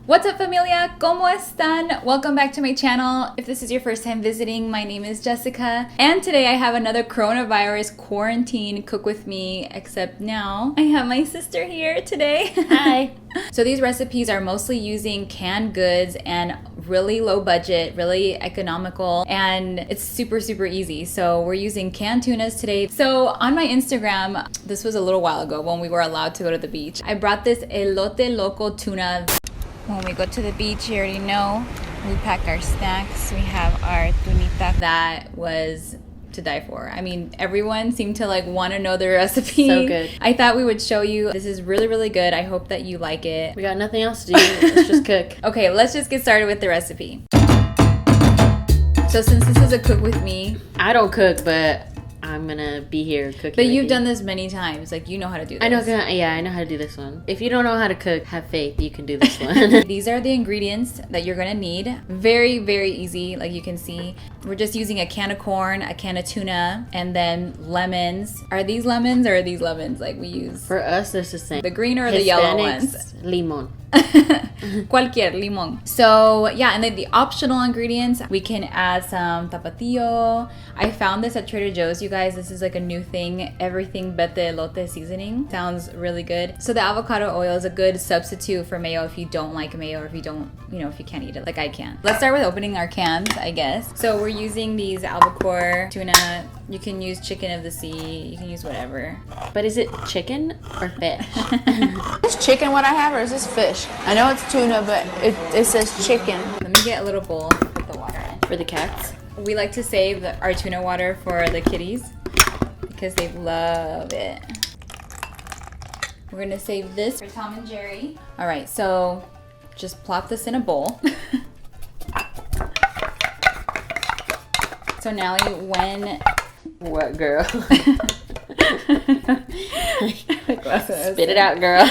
What's up, familia? ¿Cómo están? Welcome back to my channel. If this is your first time visiting, my name is Jessica. And today I have another coronavirus quarantine cook with me, except now I have my sister here today. Hi. So these recipes are mostly using canned goods and really low budget, really economical, and it's super easy. So we're using canned tunas today. So on my Instagram, this was a little while ago when we were allowed to go to the beach, I brought this Elote Loco Tuna. When we go to the beach, you already know, we pack our snacks. We have our tunita. That was to die for. I mean, everyone seemed to want to know the recipe. So good. I thought we would show you. This is really good. I hope that you like it. We got nothing else to do. Let's just cook. Okay, let's just get started with the recipe. So since this is a cook with me, I don't cook, but I'm gonna be here cooking. But you've done this many times. You know how to do this. I know how to do this one. If you don't know how to cook, have faith. You can do this one. These are the ingredients that you're gonna need. Very easy, like you can see. We're just using a can of corn, a can of tuna, and then lemons. Are these lemons or are these lemons we use? For us, it's the same. The green or the yellow ones? Limon. Cualquier limon. So yeah, and then the optional ingredients, we can add some Tapatio. I found this at Trader Joe's, you guys. This is a new thing. Everything but the elote seasoning. Sounds really good. So the avocado oil is a good substitute for mayo if you don't like mayo, or if you don't, if you can't eat it like I can. Let's start with opening our cans, I guess. So we're using these albacore tuna. You can use chicken of the sea. You can use whatever. But is it chicken or fish? Is chicken what I have, or is this fish? I know it's tuna, but it says chicken. Let me get a little bowl to put the water in. For the cats? We like to save our tuna water for the kitties because they love it. We're gonna save this for Tom and Jerry. All right, so just plop this in a bowl. So now What, girl? Spit it out, girl.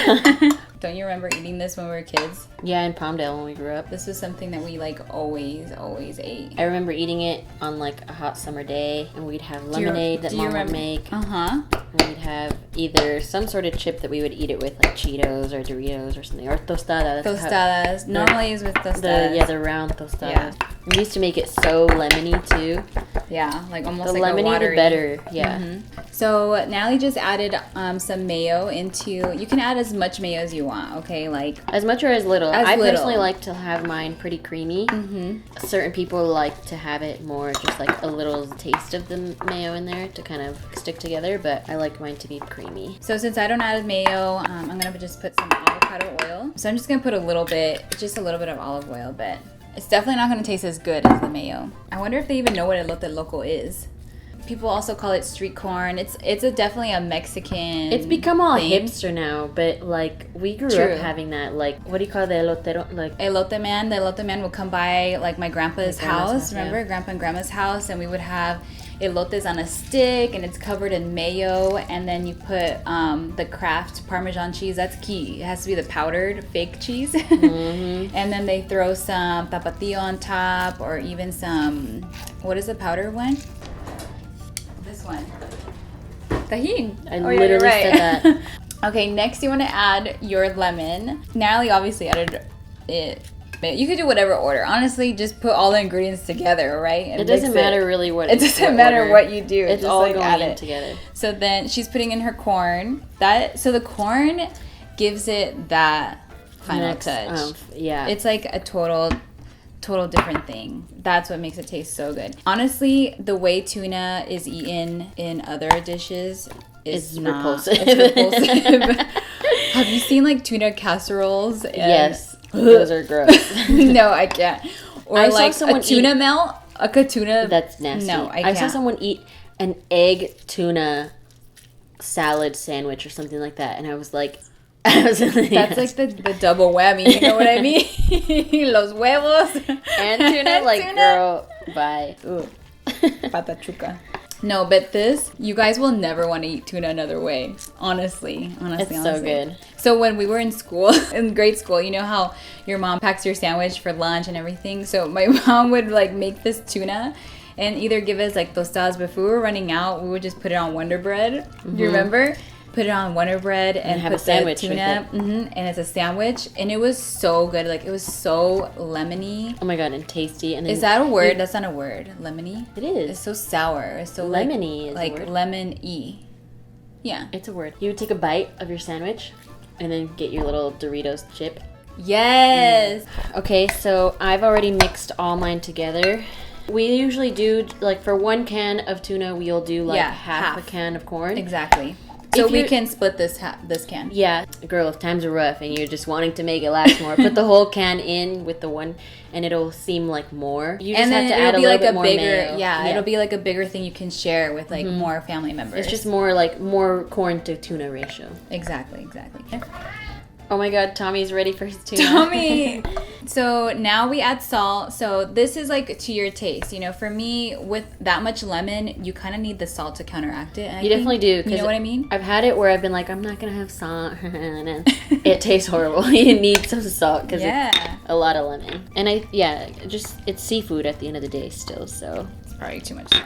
Don't you remember eating this when we were kids? Yeah, in Palmdale when we grew up. This was something that we always ate. I remember eating it on a hot summer day, and we'd have lemonade that Mom would make. Uh-huh. And we'd have either some sort of chip that we would eat it with, like Cheetos or Doritos or something, or tostadas. Tostadas. Normally it's with tostadas. The round tostadas. Yeah. We used to make it so lemony too. Yeah, almost the like lemony, a watery. the better. Yeah. Mm-hmm. So Natalie just added some mayo into. You can add as much mayo as you want. Okay, as much or as little. I little. personally like to have mine pretty creamy. Mm-hmm. Certain people like to have it more, just a little taste of the mayo in there to kind of stick together. But I like mine to be creamy. So since I don't add mayo, I'm gonna just put some avocado oil. So I'm just gonna put just a little bit of olive oil, but it's definitely not gonna taste as good as the mayo. I wonder if they even know what Elote Loco is. People also call it street corn. It's definitely a Mexican. It's become all thing. hipster now, but we grew True. up having that. What do you call the elotero? Elote man. The elote man would come by my grandpa's house. Remember, yeah. Grandpa and Grandma's house, and we would have elotes on a stick, and it's covered in mayo, and then you put the Kraft Parmesan cheese. That's key. It has to be the powdered fake cheese. Mm-hmm. And then they throw some Tapatio on top, or even some, what is the powder one? This one. Tajin. I literally said that. Okay, next you want to add your lemon. Natalie obviously added it. You could do whatever order. Honestly, just put all the ingredients together, right? And it doesn't matter really what. It doesn't matter order. what you do. It's just all going add in it together. So then she's putting in her corn. So the corn gives it that final touch. Yeah. It's a total different thing. That's what makes it taste so good. Honestly, the way tuna is eaten in other dishes is repulsive. It's repulsive. Have you seen tuna casseroles? Yes. Those are gross. No, I can't. Or I saw someone a tuna melt. A tuna. That's nasty. No, I can't. saw someone eat an egg tuna salad sandwich or something like that, and I was like, that's the double whammy. You know what I mean? Los huevos and tuna. Girl, bye. Ooh. Patachuca. No, but you guys will never want to eat tuna another way. Honestly. It's so good. So when we were in school, in grade school, you know how your mom packs your sandwich for lunch and everything? So my mom would make this tuna and either give us tostadas, but if we were running out, we would just put it on Wonder Bread. Mm-hmm. Do you remember? put it on Wonder Bread and have put a sandwich the with tuna. it. And it's a sandwich, and it was so good. Like, it was so lemony. Oh my god, and tasty. And then Is that a word? That's not a word. Lemony? It is. It's so sour. It's so Lemony is a like word. lemon-y. Yeah. It's a word. You would take a bite of your sandwich and then get your little Doritos chip. Yes. Okay, so I've already mixed all mine together. We usually do, like, for 1 can of tuna, we'll do like half a can of corn. Exactly. So we can split this can. Yeah. Girl, if times are rough and you're just wanting to make it last more, put the whole can in with the one and it'll seem like more. You just have to add a little bit more mayo. Yeah, it'll be like a bigger thing you can share with like more family members. It's just more corn to tuna ratio. Exactly. Oh my god, Tommy's ready for his tuna. Tommy! So now we add salt. So this is like to your taste. You know, for me, with that much lemon, you kind of need the salt to counteract it. And You definitely do. You know what I mean? I've had it where I've been like, I'm not going to have salt. And it tastes horrible. You need some salt because it's a lot of lemon. And it's seafood at the end of the day still, so. It's probably too much salt.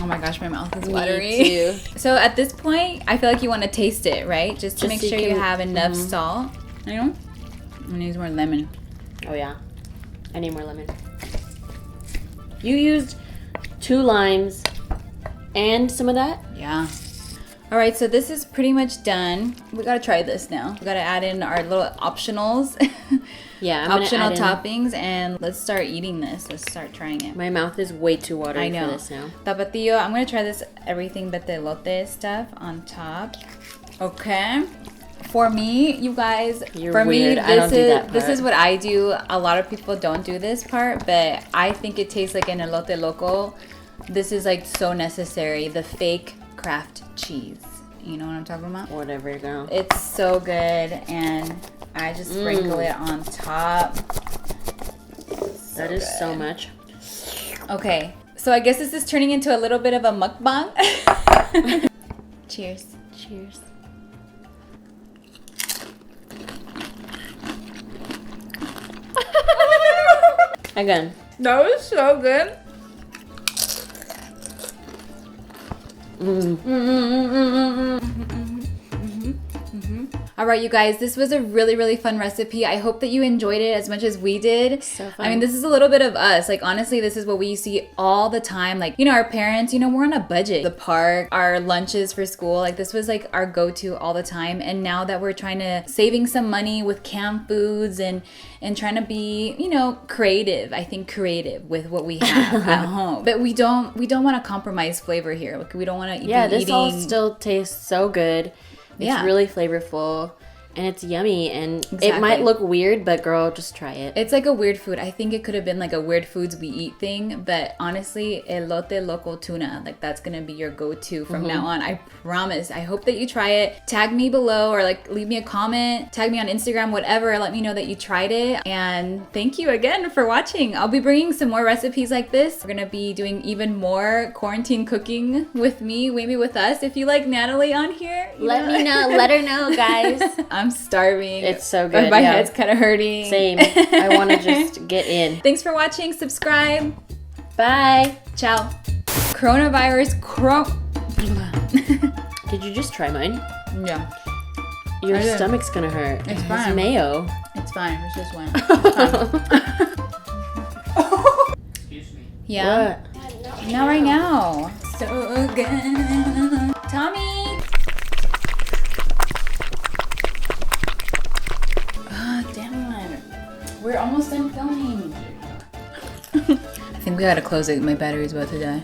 Oh my gosh, my mouth is watery. Me too. So at this point, I feel like you want to taste it, right? Just to make sure you have enough salt. You know? I need more lemon. Oh yeah. I need more lemon. You used 2 limes and some of that? Yeah. All right, so this is pretty much done. We gotta try this now. We gotta add in our little optionals. Yeah, optional toppings, and let's start eating this. Let's start trying it. My mouth is way too watery I know. for this now. Tapatio, I'm gonna try this everything but the elote stuff on top. Okay. For me, you guys, You're weird. I don't do that this part. is what I do. A lot of people don't do this part, but I think it tastes like an elote loco. This is like so necessary. The fake Kraft cheese. You know what I'm talking about? Whatever, girl. It's so good, and I just sprinkle it on top. That is so much. Okay, so I guess this is turning into a little bit of a mukbang. Cheers. Cheers. Again. That was so good. All right, you guys, this was a really, really fun recipe. I hope that you enjoyed it as much as we did. So fun. I mean, this is a little bit of us. Like, honestly, this is what we see all the time. Like, you know, our parents, you know, we're on a budget. The park, our lunches for school, like this was like our go-to all the time. And now that we're trying to saving some money with canned foods and trying to be, you know, creative. I think creative with what we have at home. But we don't want to compromise flavor here. Like, we don't want to this all still tastes so good. It's really flavorful and it's yummy, and it might look weird, but girl, just try it. It's like a weird food. I think it could have been like a weird foods we eat thing, but honestly, Elote Loco Tuna, like that's gonna be your go-to from now on. I promise. I hope that you try it. Tag me below or like leave me a comment, tag me on Instagram, whatever. Let me know that you tried it. And thank you again for watching. I'll be bringing some more recipes like this. We're gonna be doing even more quarantine cooking with me, maybe with us. If you like Natalie on here, Let me know. Let her know, guys. I'm starving. It's so good. My head's kind of hurting. Same. I want to just get in. Thanks for watching. Subscribe. Bye. Ciao. Coronavirus. Did you just try mine? Yeah. Your I did. stomach's gonna hurt. It's It has fine. mayo. It's fine. It's just one. It's fine. Excuse me. Yeah. What? Not right now. So good. Tommy. Damn it. We're almost done filming. I think we gotta close it. My battery's about to die.